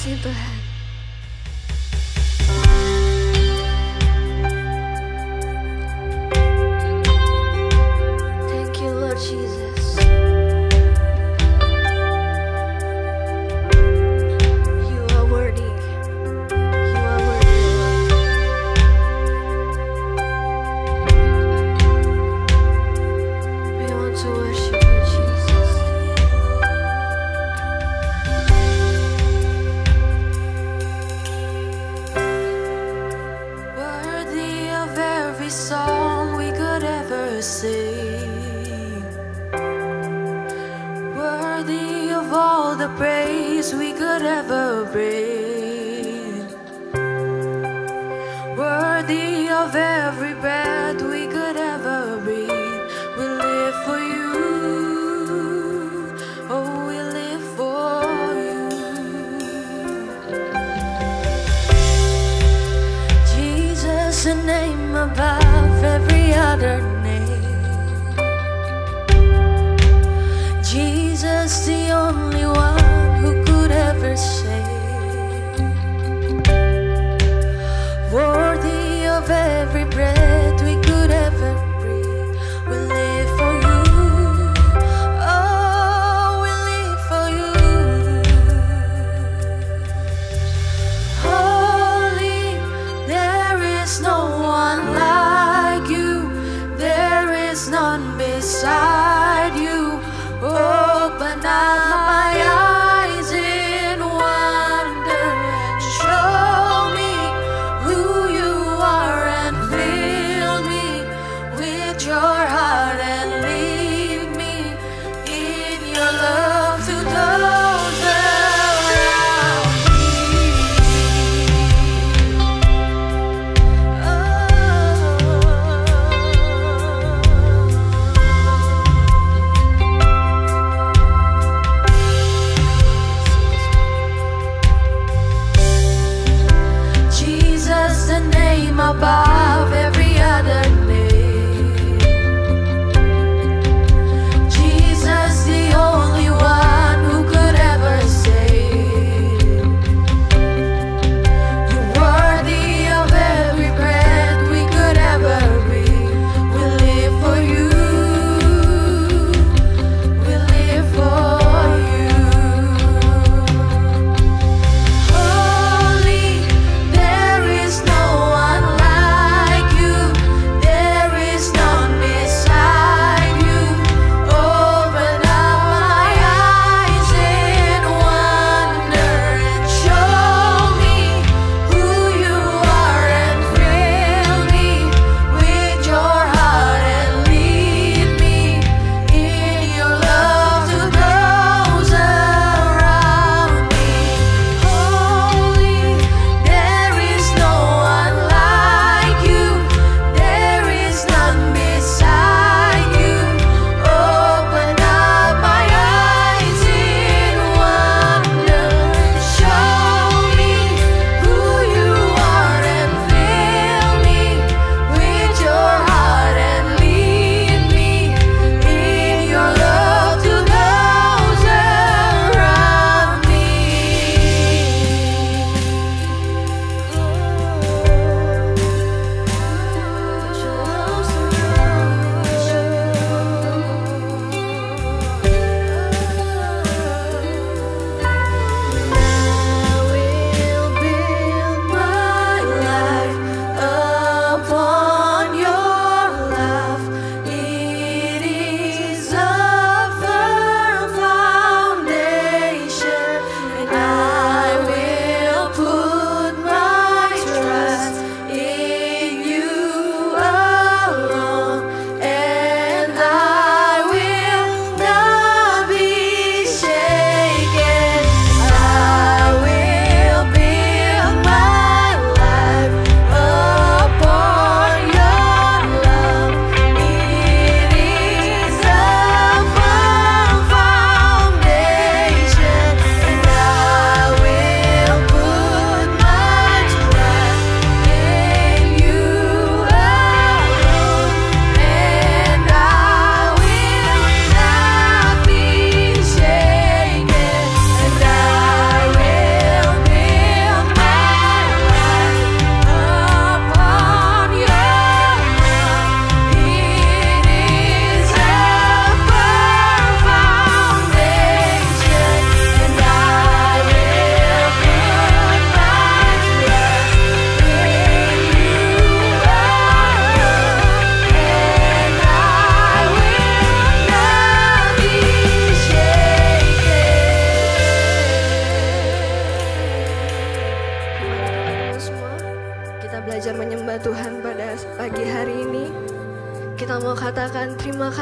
kasih Tuhan. Thank you Lord Jesus. You are worthy. You are worthy, Lord. We want to worship you, Jesus. Worthy of every song we could ever sing, worthy of all the praise we could ever bring, worthy of every breath we could ever breathe. We live for you, oh we live for you. Jesus, a name above every other name. Jesus, the only one who could ever save. Worthy of every breath we could ever breathe. We live for you. Oh, we live for you. Holy, there is no one like you. There is none beside you. Open eyes.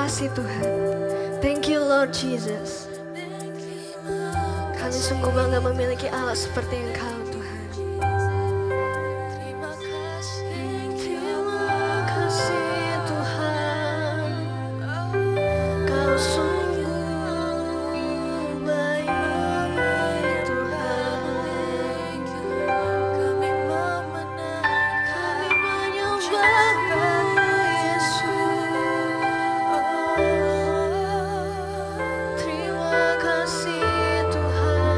kasih Tuhan. Thank you Lord Jesus. Kami sungguh bangga memiliki Allah seperti Engkau Tuhan. Terima kasih Tuhan. Kau sungguh baik Tuhan. Kami menyembah Yesus. Terima kasih Tuhan.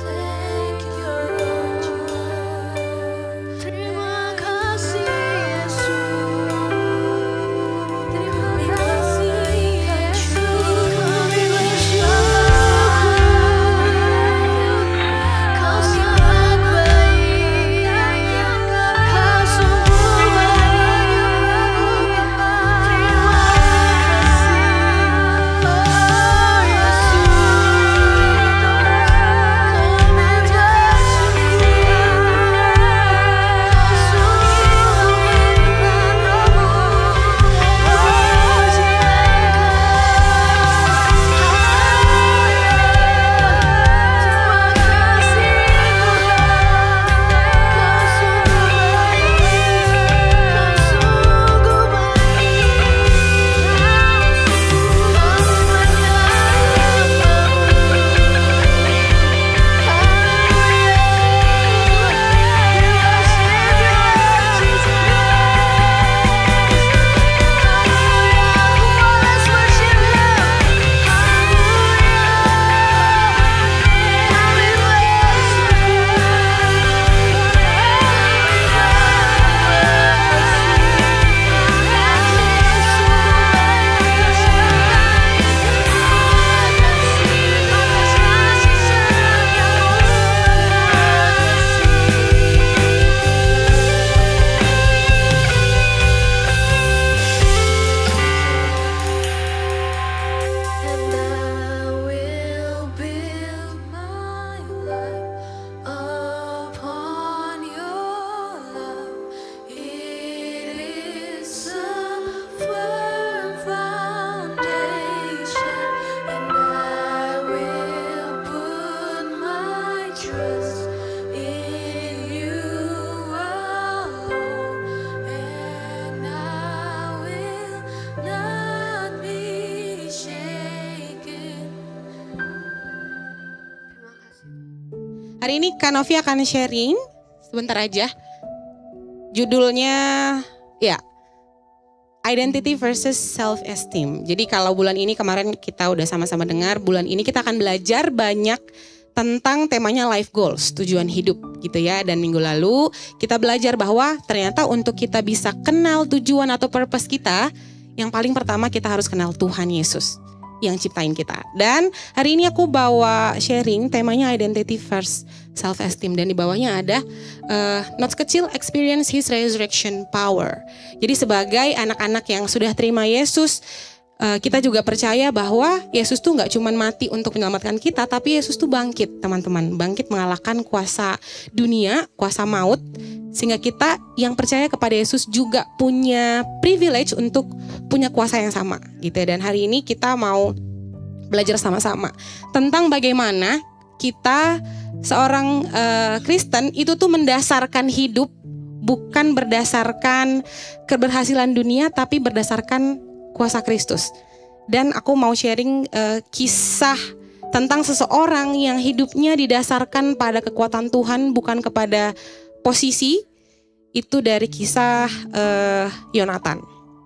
Thank you Lord. Terima kasih Yesus. Terima kasih Yesus. Kami bersyukur. Kau sangat baik. Kau sungguh baik. Terima kasih. Oh Yesus. Kami Hari ini Kak Novi akan sharing sebentar aja. Judulnya ya Identity versus Self-Esteem. Jadi kalau bulan ini kemarin kita udah sama-sama dengar, bulan ini kita akan belajar banyak tentang temanya life goals, tujuan hidup gitu ya. Dan minggu lalu kita belajar bahwa ternyata untuk kita bisa kenal tujuan atau purpose kita, yang paling pertama kita harus kenal Tuhan Yesus yang ciptain kita. Dan hari ini aku bawa sharing temanya Identity versus Self-Esteem. Dan di bawahnya ada notes kecil, experience His resurrection power. Jadi sebagai anak-anak yang sudah terima Yesus, kita juga percaya bahwa Yesus tuh gak cuma mati untuk menyelamatkan kita, tapi Yesus tuh bangkit teman-teman. Bangkit mengalahkan kuasa dunia, kuasa maut. Sehingga kita yang percaya kepada Yesus juga punya privilege untuk punya kuasa yang sama gitu ya. Dan hari ini kita mau belajar sama-sama tentang bagaimana kita seorang Kristen itu tuh mendasarkan hidup bukan berdasarkan keberhasilan dunia, tapi berdasarkan kuasa Kristus. Dan aku mau sharing kisah tentang seseorang yang hidupnya didasarkan pada kekuatan Tuhan, bukan kepada posisi. Itu dari kisah Yonatan.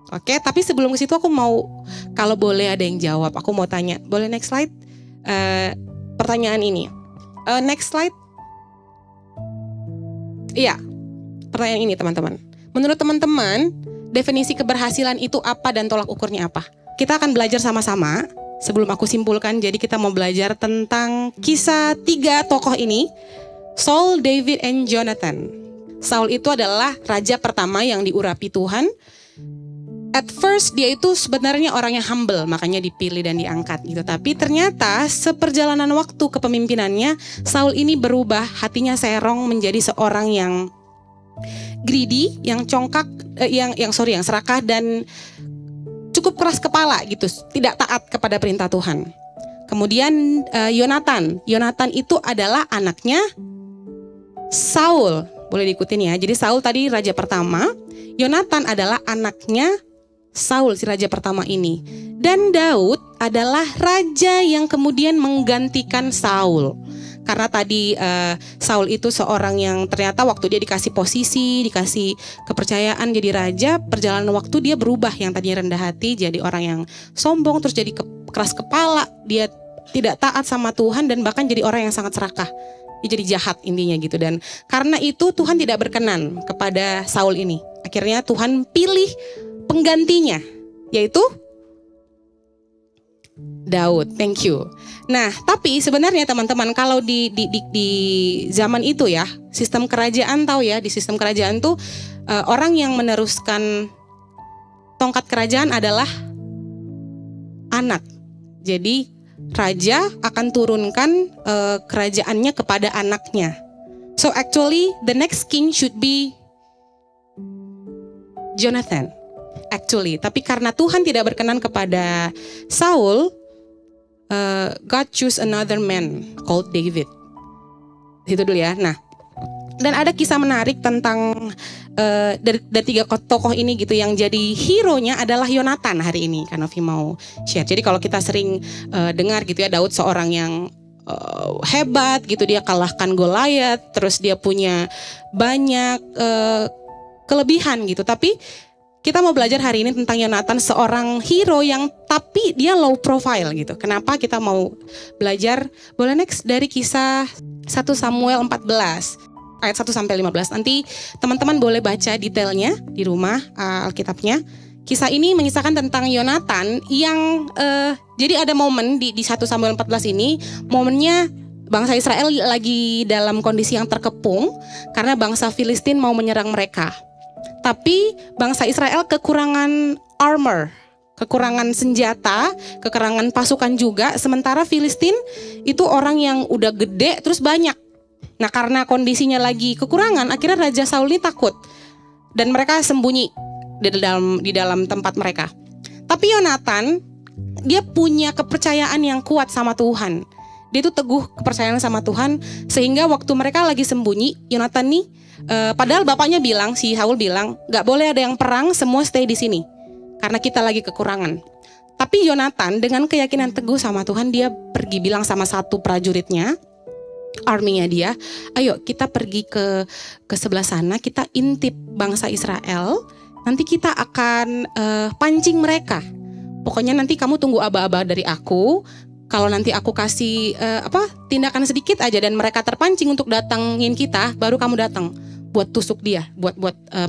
Oke, tapi sebelum ke situ aku mau, kalau boleh ada yang jawab, aku mau tanya. Boleh next slide? Pertanyaan ini. Next slide. Iya, pertanyaan ini teman-teman. Menurut teman-teman, definisi keberhasilan itu apa dan tolak ukurnya apa? Kita akan belajar sama-sama. Sebelum aku simpulkan, jadi kita mau belajar tentang kisah 3 tokoh ini. Saul, David, and Jonathan. Saul itu adalah raja pertama yang diurapi Tuhan. At first dia itu sebenarnya orang yang humble, makanya dipilih dan diangkat gitu. Tapi ternyata seperjalanan waktu kepemimpinannya, Saul ini berubah, hatinya serong menjadi seorang yang greedy, yang congkak, yang serakah dan cukup keras kepala gitu, tidak taat kepada perintah Tuhan. Kemudian Yonatan itu adalah anaknya Saul. Boleh diikutin ya. Jadi Saul tadi raja pertama, Yonatan adalah anaknya Saul si raja pertama ini. Dan Daud adalah raja yang kemudian menggantikan Saul. Karena tadi Saul itu seorang yang ternyata waktu dia dikasih posisi, dikasih kepercayaan jadi raja, perjalanan waktu dia berubah, yang tadinya rendah hati jadi orang yang sombong, terus jadi keras kepala, dia tidak taat sama Tuhan dan bahkan jadi orang yang sangat serakah. Dia jadi jahat intinya gitu. Dan karena itu Tuhan tidak berkenan kepada Saul ini. Akhirnya Tuhan pilih penggantinya, yaitu Daud. Thank you. Nah, tapi sebenarnya teman-teman, kalau di zaman itu ya, sistem kerajaan tahu ya, di sistem kerajaan tuh orang yang meneruskan tongkat kerajaan adalah anak. Jadi raja akan turunkan kerajaannya kepada anaknya. So actually the next king should be Jonathan. Actually, tapi karena Tuhan tidak berkenan kepada Saul, God choose another man called David. Itu dulu ya. Nah, dan ada kisah menarik tentang dari tiga tokoh ini gitu, yang jadi hero-nya adalah Yonatan hari ini. Kanovi mau share. Jadi kalau kita sering dengar gitu ya, Daud seorang yang hebat gitu, dia kalahkan Goliat, terus dia punya banyak kelebihan gitu. Tapi kita mau belajar hari ini tentang Yonatan, seorang hero yang tapi dia low profile gitu. Kenapa kita mau belajar? Boleh next dari kisah 1 Samuel 14 ayat 1 sampai 15. Nanti teman-teman boleh baca detailnya di rumah Alkitabnya. Kisah ini mengisahkan tentang Yonatan yang jadi ada momen di 1 Samuel 14 ini, momennya bangsa Israel lagi dalam kondisi yang terkepung karena bangsa Filistin mau menyerang mereka. Tapi bangsa Israel kekurangan armor, kekurangan senjata, kekurangan pasukan juga. Sementara Filistin itu orang yang udah gede terus banyak. Nah, karena kondisinya lagi kekurangan, akhirnya Raja Saul ini takut. Dan mereka sembunyi di dalam tempat mereka. Tapi Yonatan, dia punya kepercayaan yang kuat sama Tuhan. Dia itu teguh kepercayaan sama Tuhan, sehingga waktu mereka lagi sembunyi, Yonatan nih, padahal bapaknya bilang, si Saul bilang, gak boleh ada yang perang, semua stay di sini, karena kita lagi kekurangan. Tapi Yonatan dengan keyakinan teguh sama Tuhan, dia pergi bilang sama satu prajuritnya, arminya dia, ayo kita pergi ke sebelah sana, kita intip bangsa Israel, nanti kita akan pancing mereka. Pokoknya nanti kamu tunggu aba-aba dari aku. Kalau nanti aku kasih tindakan sedikit aja dan mereka terpancing untuk datangin kita, baru kamu datang buat tusuk dia, buat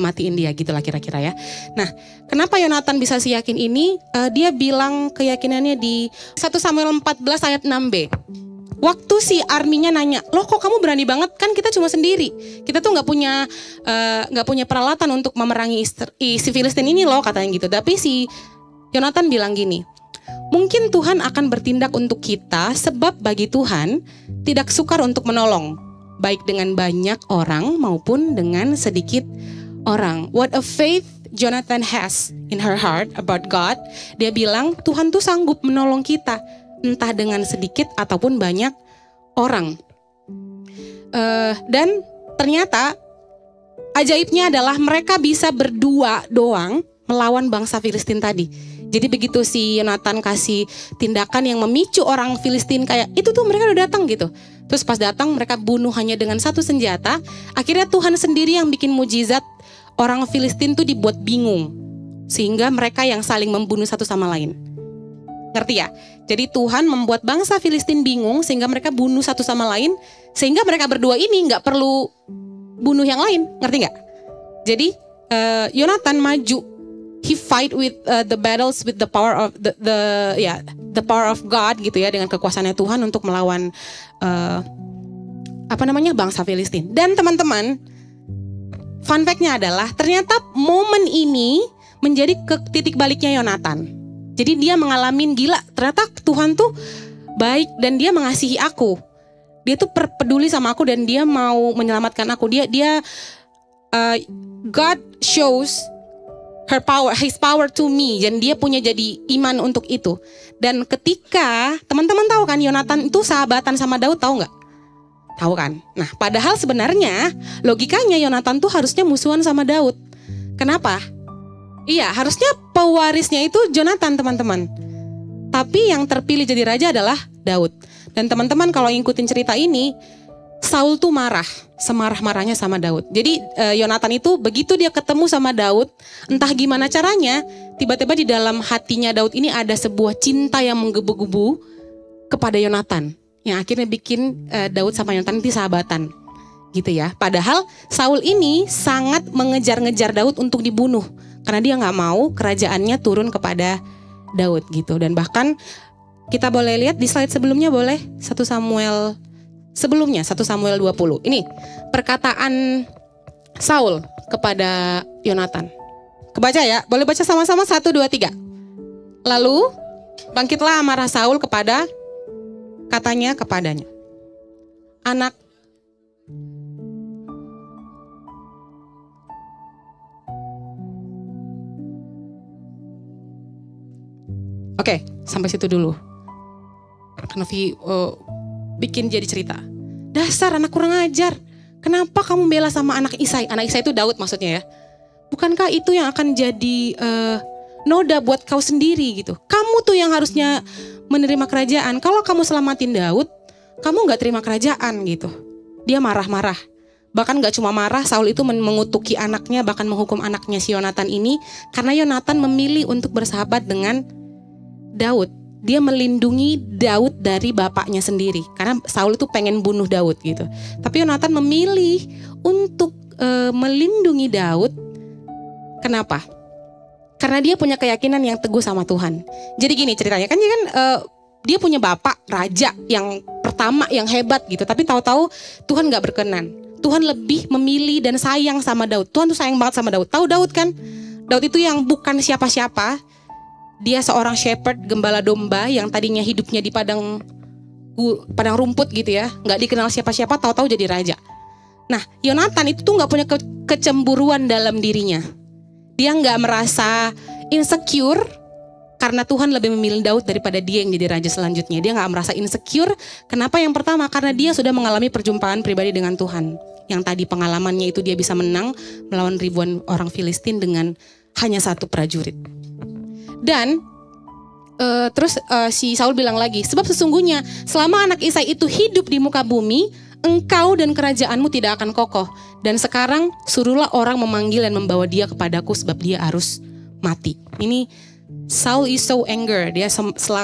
matiin dia, gitulah kira-kira ya. Nah, kenapa Yonatan bisa seyakin ini? Dia bilang keyakinannya di 1 Samuel 14 ayat 6b. Waktu si arminya nanya, loh kok kamu berani banget, kan kita cuma sendiri, kita tuh nggak punya peralatan untuk memerangi si Filistin ini loh, katanya gitu. Tapi si Yonatan bilang gini, mungkin Tuhan akan bertindak untuk kita, sebab bagi Tuhan tidak sukar untuk menolong, baik dengan banyak orang maupun dengan sedikit orang. What a faith Jonathan has in her heart about God. Dia bilang Tuhan tuh sanggup menolong kita, entah dengan sedikit ataupun banyak orang. Dan ternyata ajaibnya adalah mereka bisa berdua doang melawan bangsa Filistin tadi. Jadi begitu si Yonatan kasih tindakan yang memicu orang Filistin kayak itu tuh, mereka udah datang gitu. Terus pas datang mereka bunuh hanya dengan satu senjata. Akhirnya Tuhan sendiri yang bikin mujizat, orang Filistin tuh dibuat bingung. Sehingga mereka yang saling membunuh satu sama lain. Ngerti ya? Jadi Tuhan membuat bangsa Filistin bingung sehingga mereka bunuh satu sama lain. Sehingga mereka berdua ini gak perlu bunuh yang lain. Ngerti gak? Jadi Yonatan maju. He fight with the battles with the power of the power of God gitu ya, dengan kekuasaannya Tuhan untuk melawan bangsa Filistin. Dan teman-teman, fun fact-nya adalah ternyata momen ini menjadi titik baliknya Yonatan. Jadi dia mengalami gila, ternyata Tuhan tuh baik dan dia mengasihi aku. Dia tuh peduli sama aku dan dia mau menyelamatkan aku. God shows his power to me, dan dia punya jadi iman untuk itu. Dan ketika teman-teman tahu kan Yonatan itu sahabatan sama Daud, tahu nggak? Tahu kan? Nah, padahal sebenarnya logikanya Yonatan tuh harusnya musuhan sama Daud. Kenapa? Iya, harusnya pewarisnya itu Jonathan, teman-teman. Tapi yang terpilih jadi raja adalah Daud. Dan teman-teman kalau ngikutin cerita ini, Saul tuh marah, semarah-marahnya sama Daud. Jadi Yonatan itu begitu dia ketemu sama Daud, entah gimana caranya, tiba-tiba di dalam hatinya Daud ini ada sebuah cinta yang menggebu-gebu kepada Yonatan, yang akhirnya bikin Daud sama Yonatan itu sahabatan, gitu ya. Padahal Saul ini sangat mengejar-ngejar Daud untuk dibunuh, karena dia nggak mau kerajaannya turun kepada Daud gitu. Dan bahkan kita boleh lihat di slide sebelumnya, boleh 1 Samuel sebelumnya, 1 Samuel 20. Ini perkataan Saul kepada Yonatan. Kebaca ya, boleh baca sama-sama 1, 2, 3. Lalu bangkitlah amarah Saul katanya kepadanya, anak Oke, sampai situ dulu. Kanovi bikin jadi cerita. Dasar anak kurang ajar. Kenapa kamu bela sama anak Isai? Anak Isai itu Daud maksudnya ya. Bukankah itu yang akan jadi noda buat kau sendiri gitu. Kamu tuh yang harusnya menerima kerajaan. Kalau kamu selamatin Daud, kamu gak terima kerajaan gitu. Dia marah-marah. Bahkan gak cuma marah, Saul itu mengutuki anaknya, bahkan menghukum anaknya si Yonatan ini. Karena Yonatan memilih untuk bersahabat dengan Daud. Dia melindungi Daud dari bapaknya sendiri. Karena Saul itu pengen bunuh Daud gitu. Tapi Yonatan memilih untuk melindungi Daud. Kenapa? Karena dia punya keyakinan yang teguh sama Tuhan. Jadi gini ceritanya, kan dia punya bapak raja yang pertama yang hebat gitu. Tapi tahu-tahu Tuhan gak berkenan. Tuhan lebih memilih dan sayang sama Daud. Tuhan tuh sayang banget sama Daud. Tahu Daud kan? Daud itu yang bukan siapa-siapa. Dia seorang shepherd, gembala domba yang tadinya hidupnya di padang rumput gitu ya. Gak dikenal siapa-siapa, tahu-tahu jadi raja. Nah, Yonatan itu tuh gak punya kecemburuan dalam dirinya. Dia gak merasa insecure karena Tuhan lebih memilih Daud daripada dia yang jadi raja selanjutnya. Dia gak merasa insecure. Kenapa? Yang pertama, karena dia sudah mengalami perjumpaan pribadi dengan Tuhan. Yang tadi pengalamannya itu dia bisa menang melawan ribuan orang Filistin dengan hanya 1 prajurit. Dan terus si Saul bilang lagi, sebab sesungguhnya selama anak Isai itu hidup di muka bumi, engkau dan kerajaanmu tidak akan kokoh. Dan sekarang suruhlah orang memanggil dan membawa dia kepadaku, sebab dia harus mati. Ini Saul is so anger, dia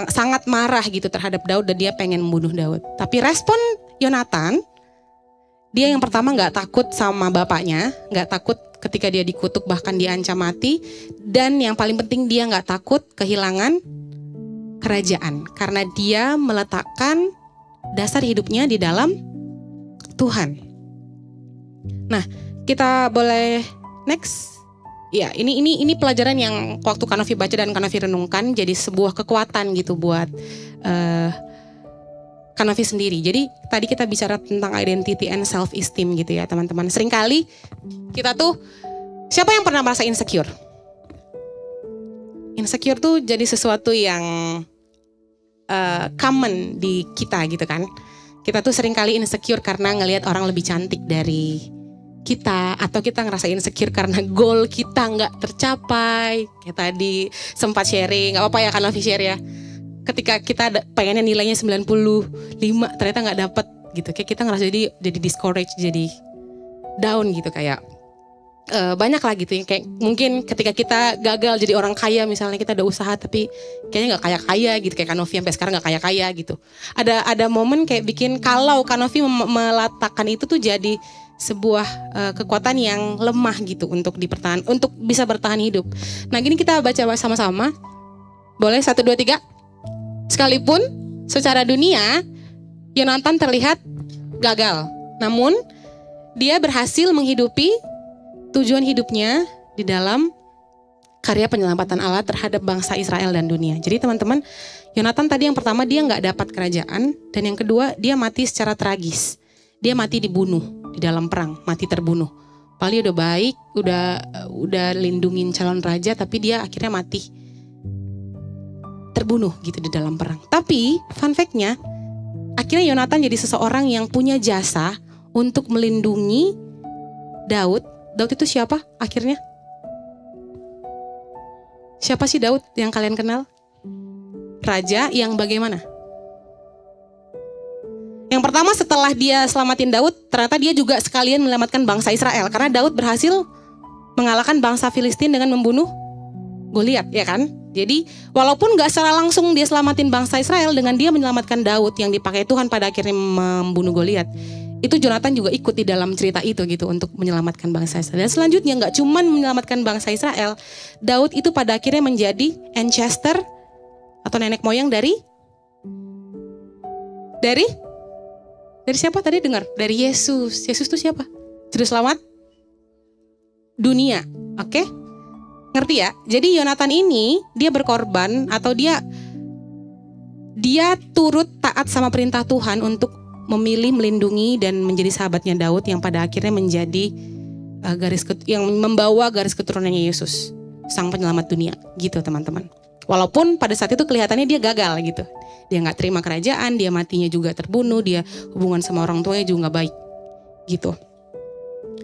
sangat marah gitu terhadap Daud dan dia pengen membunuh Daud. Tapi respon Yonatan, dia yang pertama gak takut sama bapaknya, gak takut ketika dia dikutuk bahkan diancam mati. Dan yang paling penting dia gak takut kehilangan kerajaan. Karena dia meletakkan dasar hidupnya di dalam Tuhan. Nah, kita boleh next. Ya, ini pelajaran yang waktu Kanovi baca dan Kanovi renungkan jadi sebuah kekuatan gitu buat Kanovi sendiri. Jadi tadi kita bicara tentang identity and self esteem gitu ya teman-teman. Seringkali kita tuh, siapa yang pernah merasa insecure? Insecure tuh jadi sesuatu yang common di kita gitu kan. Kita tuh seringkali insecure karena ngelihat orang lebih cantik dari kita. Atau kita ngerasa insecure karena goal kita gak tercapai. Kayak tadi sempat sharing, gak apa-apa ya Kanovi share ya. Ketika kita pengennya nilainya 95, ternyata gak dapet gitu. Kayak kita ngerasa jadi discouraged, jadi down gitu kayak. Banyak lah gitu ya. Kayak mungkin ketika kita gagal jadi orang kaya, misalnya kita udah usaha tapi kayaknya gak kaya-kaya gitu. Kayak Kanovi sampai sekarang gak kaya-kaya gitu. Ada momen kayak bikin, kalau Kanovi meletakkan itu tuh jadi sebuah kekuatan yang lemah gitu untuk bisa bertahan hidup. Nah gini kita baca sama-sama. Boleh 1, 2, 3. Sekalipun secara dunia Yonatan terlihat gagal, namun dia berhasil menghidupi tujuan hidupnya di dalam karya penyelamatan Allah terhadap bangsa Israel dan dunia. Jadi teman-teman, Yonatan tadi yang pertama dia gak dapat kerajaan, dan yang kedua dia mati secara tragis. Dia mati dibunuh di dalam perang, mati terbunuh. Padahal dia udah baik, udah lindungin calon raja, tapi dia akhirnya mati, terbunuh gitu di dalam perang. Tapi fun fact-nya, akhirnya Yonatan jadi seseorang yang punya jasa untuk melindungi Daud. Daud itu siapa akhirnya? Siapa sih Daud yang kalian kenal? Raja yang bagaimana? Yang pertama, setelah dia selamatin Daud, ternyata dia juga sekalian menyelamatkan bangsa Israel. Karena Daud berhasil mengalahkan bangsa Filistin dengan membunuh Goliat, ya kan? Jadi walaupun gak secara langsung dia selamatin bangsa Israel, dengan dia menyelamatkan Daud yang dipakai Tuhan pada akhirnya membunuh Goliat, itu Yonatan juga ikut di dalam cerita itu gitu untuk menyelamatkan bangsa Israel. Dan selanjutnya gak cuma menyelamatkan bangsa Israel, Daud itu pada akhirnya menjadi ancestor atau nenek moyang dari siapa tadi dengar? Dari Yesus. Yesus itu siapa? Juru selamat dunia. Oke? Ngerti ya? Jadi Yonatan ini dia berkorban atau dia turut taat sama perintah Tuhan untuk memilih, melindungi dan menjadi sahabatnya Daud yang pada akhirnya menjadi yang membawa garis keturunannya Yesus, sang penyelamat dunia. Gitu teman-teman. Walaupun pada saat itu kelihatannya dia gagal gitu. Dia gak terima kerajaan, dia matinya juga terbunuh, dia hubungan sama orang tuanya juga gak baik gitu.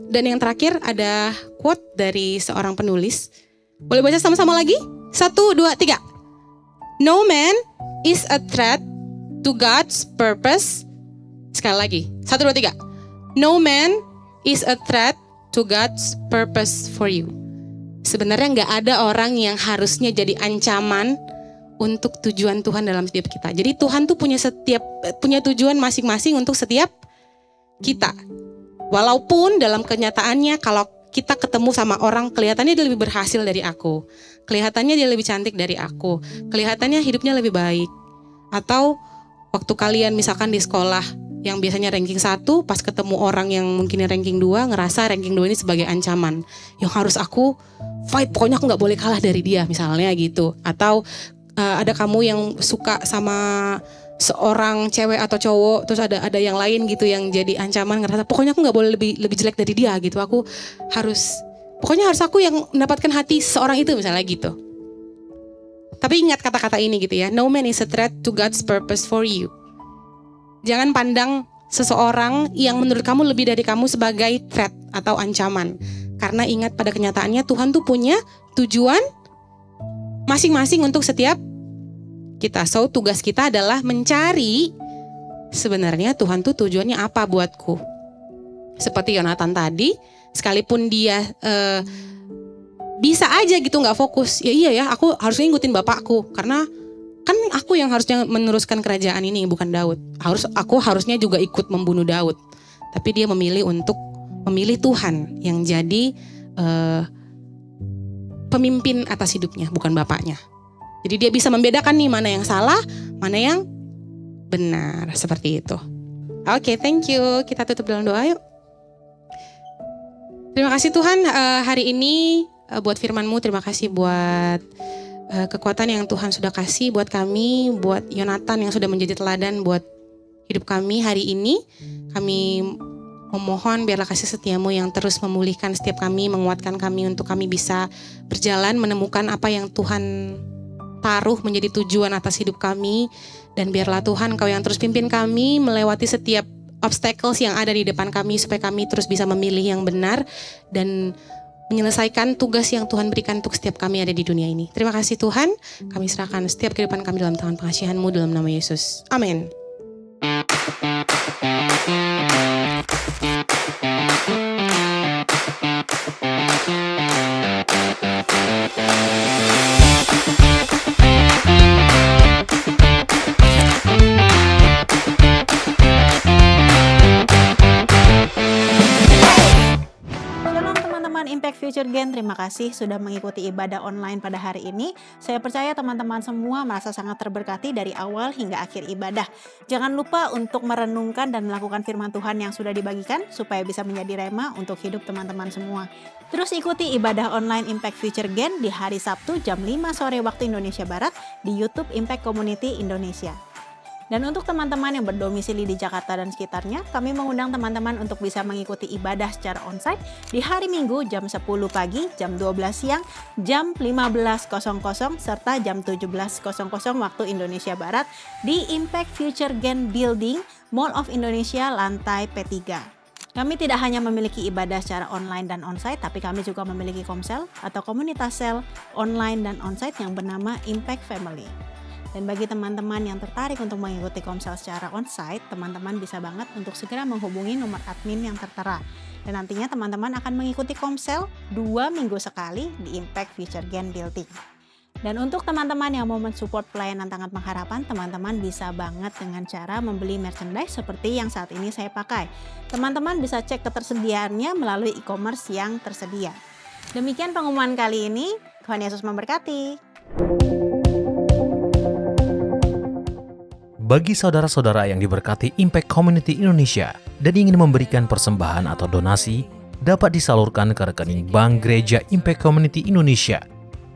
Dan yang terakhir ada quote dari seorang penulis. Boleh baca sama-sama lagi? 1, 2, 3. No man is a threat to God's purpose. Sekali lagi. 1, 2, 3. No man is a threat to God's purpose for you. Sebenarnya gak ada orang yang harusnya jadi ancaman untuk tujuan Tuhan dalam setiap kita. Jadi Tuhan tuh punya tujuan masing-masing untuk setiap kita. Walaupun dalam kenyataannya kalau kita ketemu sama orang, kelihatannya dia lebih berhasil dari aku, kelihatannya dia lebih cantik dari aku, kelihatannya hidupnya lebih baik. Atau waktu kalian misalkan di sekolah yang biasanya ranking 1, pas ketemu orang yang mungkin ranking 2, ngerasa ranking 2 ini sebagai ancaman yang harus aku fight, pokoknya aku gak boleh kalah dari dia misalnya gitu. Atau ada kamu yang suka sama seorang cewek atau cowok, terus ada yang lain gitu yang jadi ancaman, ngerasa pokoknya aku gak boleh lebih jelek dari dia gitu, pokoknya harus aku yang mendapatkan hati seorang itu misalnya gitu. Tapi ingat kata-kata ini gitu ya, no man is a threat to God's purpose for you. Jangan pandang seseorang yang menurut kamu lebih dari kamu sebagai threat atau ancaman. Karena ingat pada kenyataannya Tuhan tuh punya tujuan masing-masing untuk setiap kita. So tugas kita adalah mencari sebenarnya Tuhan tuh tujuannya apa buatku. Seperti Yonatan tadi, sekalipun dia bisa aja gitu gak fokus. Ya iya ya, aku harus ngikutin bapakku. Karena kan aku yang harusnya meneruskan kerajaan ini, bukan Daud. Aku harusnya juga ikut membunuh Daud. Tapi dia memilih untuk memilih Tuhan yang jadi pemimpin atas hidupnya, bukan bapaknya. Jadi dia bisa membedakan nih mana yang salah, mana yang benar, seperti itu. Oke, thank you. Kita tutup dalam doa yuk. Terima kasih Tuhan hari ini buat firman-Mu. Terima kasih buat kekuatan yang Tuhan sudah kasih buat kami, buat Yonatan yang sudah menjadi teladan buat hidup kami hari ini. Kami memohon biarlah kasih setia-Mu yang terus memulihkan setiap kami, menguatkan kami untuk kami bisa berjalan, menemukan apa yang Tuhan taruh menjadi tujuan atas hidup kami. Dan biarlah Tuhan Kau yang terus pimpin kami melewati setiap obstacles yang ada di depan kami, supaya kami terus bisa memilih yang benar dan menyelesaikan tugas yang Tuhan berikan untuk setiap kami ada di dunia ini. Terima kasih Tuhan, kami serahkan setiap kehidupan kami dalam tangan pengasihan-Mu dalam nama Yesus. Amin. Impact Future Gen, terima kasih sudah mengikuti ibadah online pada hari ini. Saya percaya teman-teman semua merasa sangat terberkati dari awal hingga akhir ibadah. Jangan lupa untuk merenungkan dan melakukan firman Tuhan yang sudah dibagikan supaya bisa menjadi rema untuk hidup teman-teman semua. Terus ikuti ibadah online Impact Future Gen di hari Sabtu jam 5 sore waktu Indonesia Barat di YouTube Impact Community Indonesia. Dan untuk teman-teman yang berdomisili di Jakarta dan sekitarnya, kami mengundang teman-teman untuk bisa mengikuti ibadah secara onsite di hari Minggu jam 10 pagi, jam 12 siang, jam 15.00, serta jam 17.00 waktu Indonesia Barat di Impact Future Gen Building, Mall of Indonesia, lantai P3. Kami tidak hanya memiliki ibadah secara online dan onsite, tapi kami juga memiliki komsel atau komunitas sel online dan onsite yang bernama Impact Family. Dan bagi teman-teman yang tertarik untuk mengikuti komsel secara onsite, teman-teman bisa banget untuk segera menghubungi nomor admin yang tertera. Dan nantinya teman-teman akan mengikuti komsel 2 minggu sekali di Impact Future Gen Building. Dan untuk teman-teman yang mau mensupport pelayanan Tangan Pengharapan, teman-teman bisa banget dengan cara membeli merchandise seperti yang saat ini saya pakai. Teman-teman bisa cek ketersediaannya melalui e-commerce yang tersedia. Demikian pengumuman kali ini. Tuhan Yesus memberkati. Bagi saudara-saudara yang diberkati Impact Community Indonesia dan ingin memberikan persembahan atau donasi, dapat disalurkan ke rekening Bank Gereja Impact Community Indonesia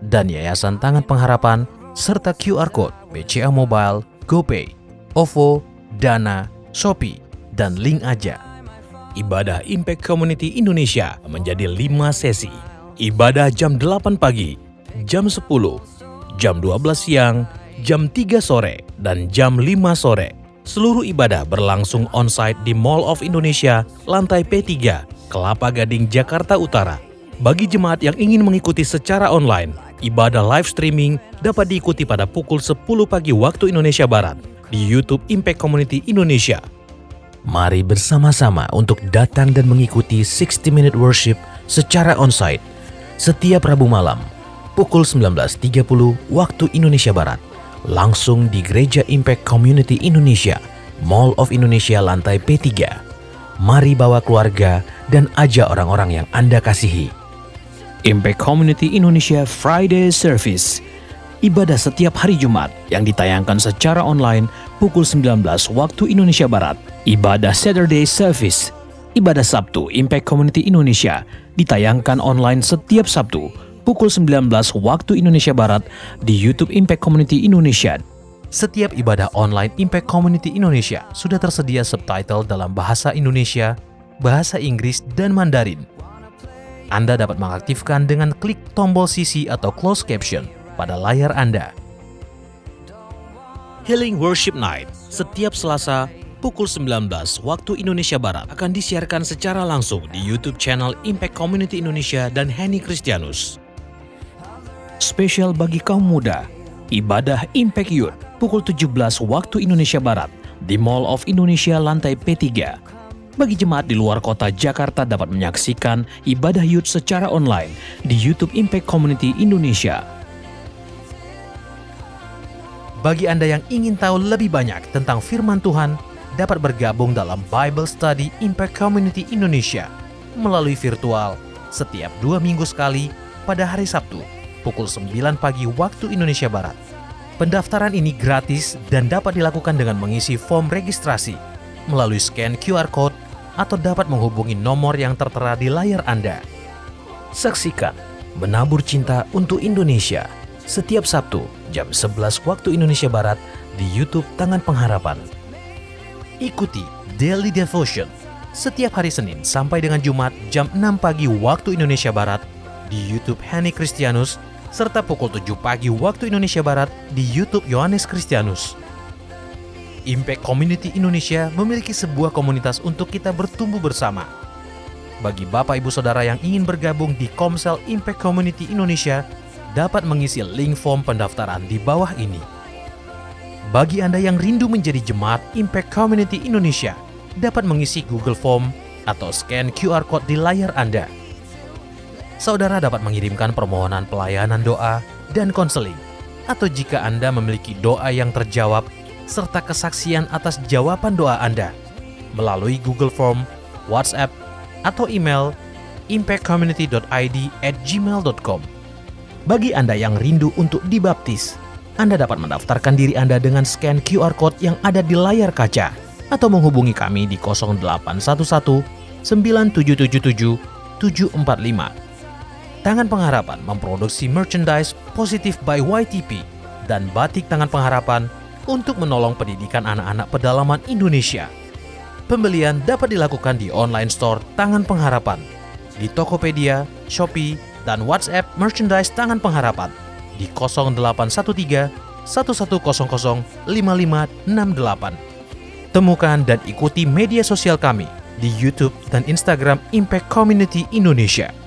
dan Yayasan Tangan Pengharapan, serta QR Code BCA Mobile, GoPay, OVO, Dana, Shopee, dan link aja. Ibadah Impact Community Indonesia menjadi 5 sesi. Ibadah jam 8 pagi, jam 10, jam 12 siang, jam 3 sore, dan jam 5 sore. Seluruh ibadah berlangsung onsite di Mall of Indonesia, lantai P3, Kelapa Gading, Jakarta Utara. Bagi jemaat yang ingin mengikuti secara online, ibadah live streaming dapat diikuti pada pukul 10 pagi waktu Indonesia Barat di YouTube Impact Community Indonesia. Mari bersama-sama untuk datang dan mengikuti 60 Minute Worship secara onsite setiap Rabu malam pukul 19.30 waktu Indonesia Barat. Langsung di Gereja Impact Community Indonesia, Mall of Indonesia lantai P3. Mari bawa keluarga dan ajak orang-orang yang Anda kasihi. Impact Community Indonesia Friday Service. Ibadah setiap hari Jumat yang ditayangkan secara online pukul 19 waktu Indonesia Barat. Ibadah Saturday Service. Ibadah Sabtu Impact Community Indonesia ditayangkan online setiap Sabtu pukul 19 waktu Indonesia Barat di YouTube Impact Community Indonesia. Setiap ibadah online Impact Community Indonesia sudah tersedia subtitle dalam bahasa Indonesia, bahasa Inggris, dan Mandarin. Anda dapat mengaktifkan dengan klik tombol CC atau closed caption pada layar Anda. Healing Worship Night setiap Selasa pukul 19 waktu Indonesia Barat akan disiarkan secara langsung di YouTube channel Impact Community Indonesia dan Henny Kristianus. Spesial bagi kaum muda, ibadah Impact Youth pukul 17 waktu Indonesia Barat di Mall of Indonesia lantai P3. Bagi jemaat di luar kota Jakarta dapat menyaksikan ibadah youth secara online di YouTube Impact Community Indonesia. Bagi Anda yang ingin tahu lebih banyak tentang firman Tuhan, dapat bergabung dalam Bible Study Impact Community Indonesia melalui virtual setiap 2 minggu sekali pada hari Sabtu pukul 9 pagi waktu Indonesia Barat. Pendaftaran ini gratis dan dapat dilakukan dengan mengisi form registrasi melalui scan QR Code atau dapat menghubungi nomor yang tertera di layar Anda. Saksikan Menabur Cinta untuk Indonesia setiap Sabtu jam 11 waktu Indonesia Barat di YouTube Tangan Pengharapan. Ikuti Daily Devotion setiap hari Senin sampai dengan Jumat jam 6 pagi waktu Indonesia Barat di YouTube Henny Kristianus, serta pukul 7 pagi waktu Indonesia Barat di YouTube Yohanes Kristianus. Impact Community Indonesia memiliki sebuah komunitas untuk kita bertumbuh bersama. Bagi Bapak Ibu Saudara yang ingin bergabung di Komsel Impact Community Indonesia, dapat mengisi link form pendaftaran di bawah ini. Bagi Anda yang rindu menjadi jemaat Impact Community Indonesia, dapat mengisi Google Form atau scan QR Code di layar Anda. Saudara dapat mengirimkan permohonan pelayanan doa dan konseling, atau jika Anda memiliki doa yang terjawab serta kesaksian atas jawaban doa Anda melalui Google Form, WhatsApp, atau email impactcommunity.id@gmail.com. Bagi Anda yang rindu untuk dibaptis, Anda dapat mendaftarkan diri Anda dengan scan QR Code yang ada di layar kaca atau menghubungi kami di 0811 9777 745. Tangan Pengharapan memproduksi merchandise Positive by YTP dan batik Tangan Pengharapan untuk menolong pendidikan anak-anak pedalaman Indonesia. Pembelian dapat dilakukan di online store Tangan Pengharapan, di Tokopedia, Shopee, dan WhatsApp merchandise Tangan Pengharapan di 0813 1100 5568. Temukan dan ikuti media sosial kami di YouTube dan Instagram Impact Community Indonesia.